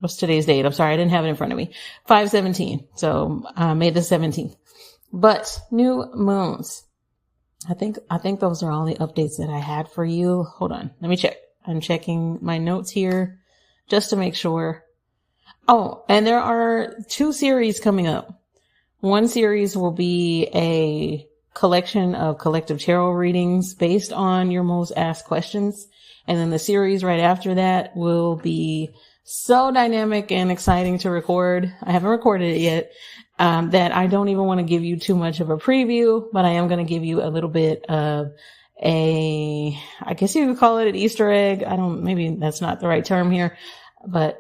what's today's date? I'm sorry, I didn't have it in front of me. 5/17. So, May the 17th. But new moons. I think those are all the updates that I had for you. Hold on. Let me check. I'm checking my notes here just to make sure. Oh, and there are 2 series coming up. One series will be a collection of collective tarot readings based on your most asked questions. And then the series right after that will be so dynamic and exciting to record. I haven't recorded it yet, that I don't even want to give you too much of a preview, but I am going to give you a little bit of I guess you could call it an Easter egg. Maybe that's not the right term here, but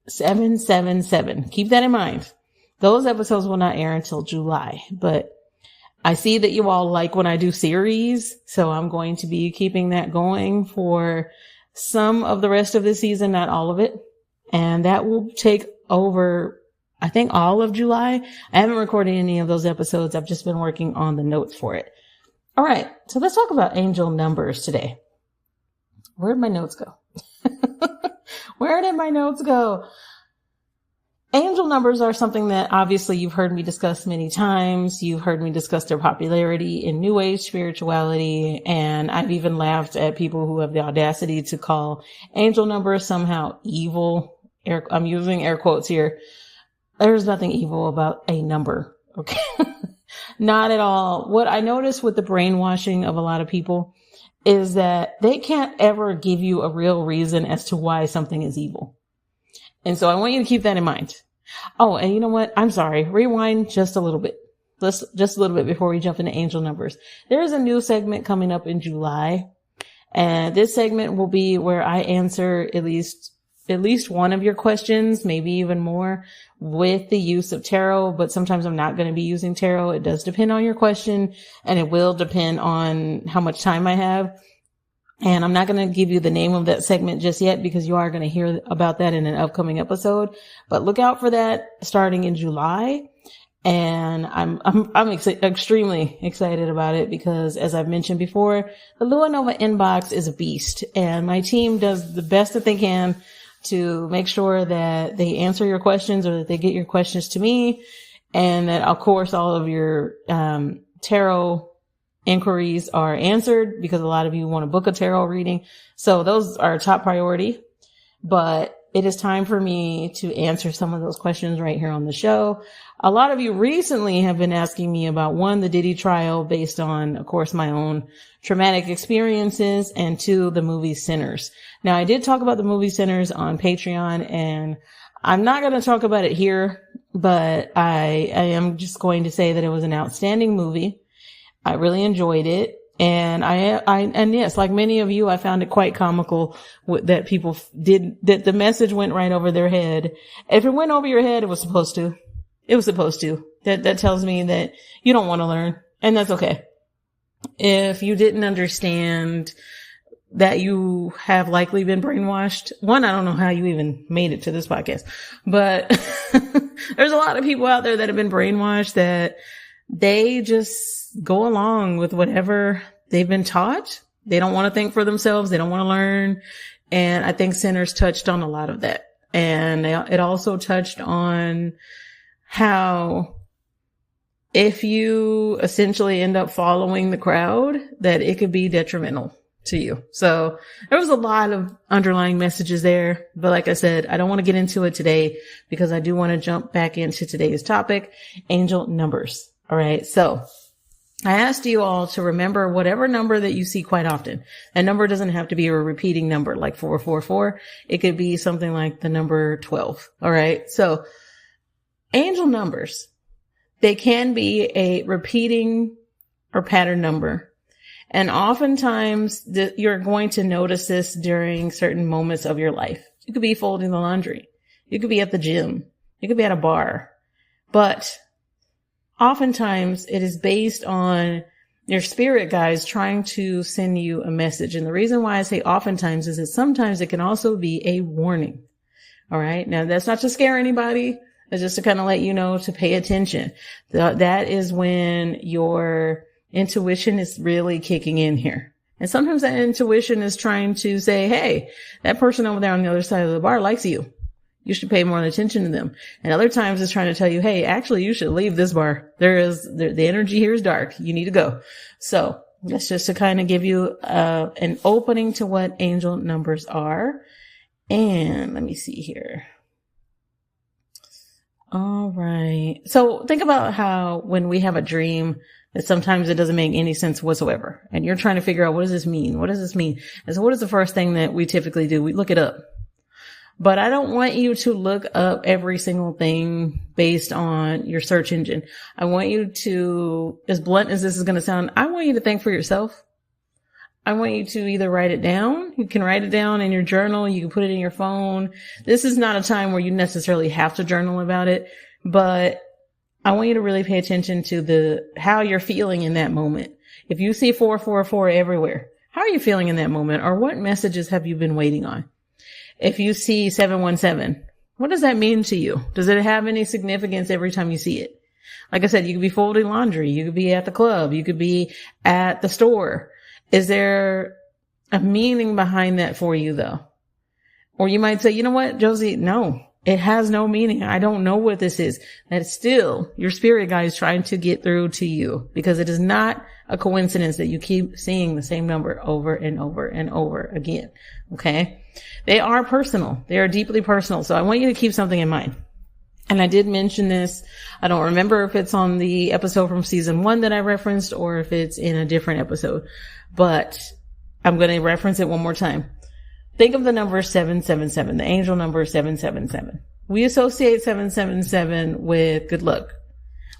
777. Keep that in mind. Those episodes will not air until July, but I see that you all like when I do series, so I'm going to be keeping that going for some of the rest of the season, not all of it. And that will take over, I think, all of July. I haven't recorded any of those episodes. I've just been working on the notes for it. All right. So let's talk about angel numbers today. Where did my notes go? Where did my notes go? Angel numbers are something that obviously you've heard me discuss many times. You've heard me discuss their popularity in New Age spirituality. And I've even laughed at people who have the audacity to call angel numbers somehow evil. I'm using air quotes here. There's nothing evil about a number. Okay. Not at all. What I notice with the brainwashing of a lot of people is that they can't ever give you a real reason as to why something is evil. And so I want you to keep that in mind. Oh, and you know what? I'm sorry. Rewind just a little bit. Just a little bit before we jump into angel numbers. There is a new segment coming up in July. And this segment will be where I answer at least one of your questions, maybe even more, with the use of tarot. But sometimes I'm not going to be using tarot. It does depend on your question, and it will depend on how much time I have. And I'm not going to give you the name of that segment just yet because you are going to hear about that in an upcoming episode. But look out for that starting in July. And I'm extremely excited about it because, as I've mentioned before, the Lua Nova inbox is a beast, and my team does the best that they can to make sure that they answer your questions or that they get your questions to me, and that, of course, all of your tarot inquiries are answered because a lot of you want to book a tarot reading. So those are top priority, but it is time for me to answer some of those questions right here on the show. A lot of you recently have been asking me about, 1, the Diddy trial based on, of course, my own traumatic experiences, and 2, the movie Sinners. Now, I did talk about the movie Sinners on Patreon, and I'm not going to talk about it here, but I am just going to say that it was an outstanding movie. I really enjoyed it. And and yes, like many of you, I found it quite comical that people that the message went right over their head. If it went over your head, it was supposed to. It was supposed to. That tells me that you don't want to learn, and that's okay. If you didn't understand that you have likely been brainwashed, 1, I don't know how you even made it to this podcast, but there's a lot of people out there that have been brainwashed that they just go along with whatever they've been taught. They don't want to think for themselves. They don't want to learn. And I think Sinners touched on a lot of that. And it also touched on how if you essentially end up following the crowd, that it could be detrimental to you. So there was a lot of underlying messages there. But like I said, I don't want to get into it today because I do want to jump back into today's topic, angel numbers. All right. So I asked you all to remember whatever number that you see quite often. That number doesn't have to be a repeating number like 444. It could be something like the number 12. All right. So angel numbers, they can be a repeating or pattern number. And oftentimes you're going to notice this during certain moments of your life. You could be folding the laundry. You could be at the gym. You could be at a bar. But oftentimes it is based on your spirit guides trying to send you a message. And the reason why I say oftentimes is that sometimes it can also be a warning. All right. Now that's not to scare anybody. It's just to kind of let you know to pay attention. That is when your intuition is really kicking in here. And sometimes that intuition is trying to say, hey, that person over there on the other side of the bar likes you. you should pay more attention to them. And other times it's trying to tell you, hey, actually you should leave this bar. The energy here is dark. You need to go. So that's just to kind of give you an opening to what angel numbers are. And let me see here. All right. So think about how when we have a dream that sometimes it doesn't make any sense whatsoever. And you're trying to figure out, what does this mean? What does this mean? And so what is the first thing that we typically do? We look it up. But I don't want you to look up every single thing based on your search engine. I want you to, as blunt as this is going to sound, I want you to think for yourself. I want you to either write it down. You can write it down in your journal. You can put it in your phone. This is not a time where you necessarily have to journal about it, but I want you to really pay attention to how you're feeling in that moment. If you see 444 everywhere, how are you feeling in that moment? Or what messages have you been waiting on? If you see 717, what does that mean to you? Does it have any significance every time you see it? Like I said, you could be folding laundry. You could be at the club. You could be at the store. Is there a meaning behind that for you though? Or you might say, you know what, Josie? No, it has no meaning. I don't know what this is. That's still your spirit guide is trying to get through to you, because it is not a coincidence that you keep seeing the same number over and over and over again. Okay. They are personal. They are deeply personal. So I want you to keep something in mind. And I did mention this. I don't remember if it's on the episode from season 1 that I referenced or if it's in a different episode, but I'm going to reference it one more time. Think of the number 777, the angel number 777. We associate 777 with good luck,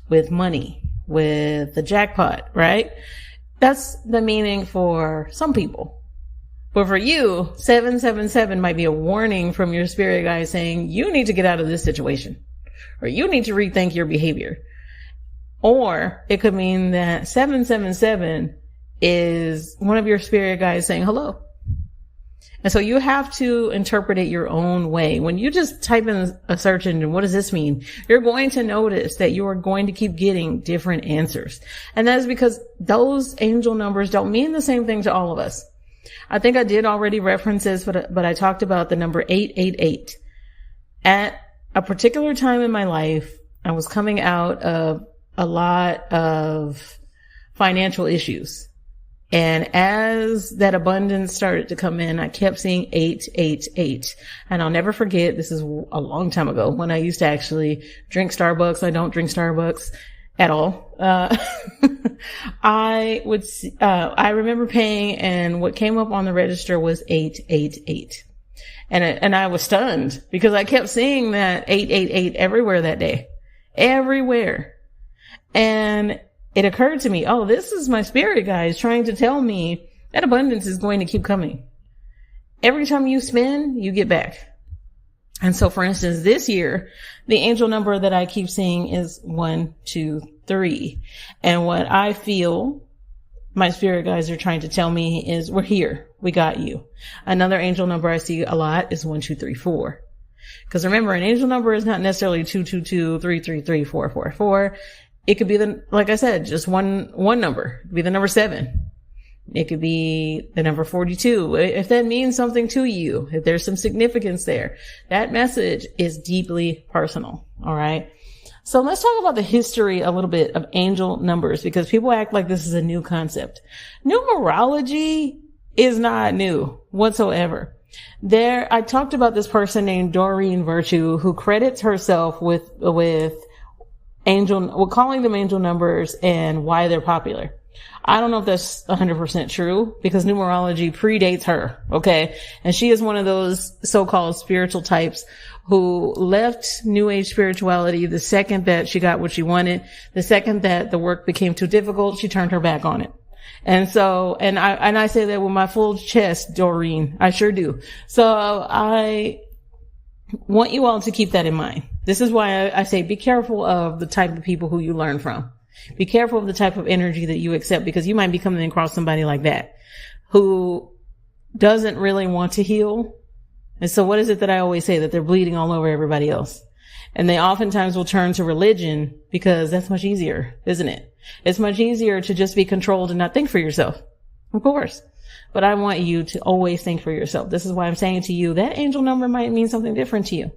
with money, with the jackpot, right? That's the meaning for some people. But for you, 777 might be a warning from your spirit guide saying you need to get out of this situation, or you need to rethink your behavior. Or it could mean that 777 is one of your spirit guides saying hello. And so you have to interpret it your own way. When you just type in a search engine, what does this mean? You're going to notice that you are going to keep getting different answers. And that is because those angel numbers don't mean the same thing to all of us. I think I did already reference this, but I talked about the number 888. At a particular time in my life, I was coming out of a lot of financial issues. And as that abundance started to come in, I kept seeing 888. And I'll never forget, this is a long time ago, when I used to actually drink Starbucks. I don't drink Starbucks at all. I remember paying, and what came up on the register was 888. And I was stunned because I kept seeing that 888 everywhere that day. Everywhere. And it occurred to me, oh, this is my spirit guides trying to tell me that abundance is going to keep coming. Every time you spend, you get back. And so, for instance, this year, the angel number that I keep seeing is 123. And what I feel my spirit guides are trying to tell me is, we're here. We got you. Another angel number I see a lot is 1234. Because remember, an angel number is not necessarily 222, 333, 444. It could be like I said, just one number. It could be the number 7. It could be the number 42. If that means something to you, if there's some significance there, that message is deeply personal. All right. So let's talk about the history a little bit of angel numbers, because people act like this is a new concept. Numerology is not new whatsoever. I talked about this person named Doreen Virtue, who credits herself with calling them angel numbers and why they're popular. I don't know if that's 100% true, because numerology predates her. Okay. And she is one of those so-called spiritual types who left New Age spirituality the second that she got what she wanted. The second that the work became too difficult, she turned her back on it. And so, and I say that with my full chest, Doreen. I sure do. So I want you all to keep that in mind. This is why I say be careful of the type of people who you learn from. Be careful of the type of energy that you accept, because you might be coming across somebody like that who doesn't really want to heal. And so what is it that I always say? That they're bleeding all over everybody else. And they oftentimes will turn to religion because that's much easier, isn't it? It's much easier to just be controlled and not think for yourself. Of course. But I want you to always think for yourself. This is why I'm saying to you that angel number might mean something different to you.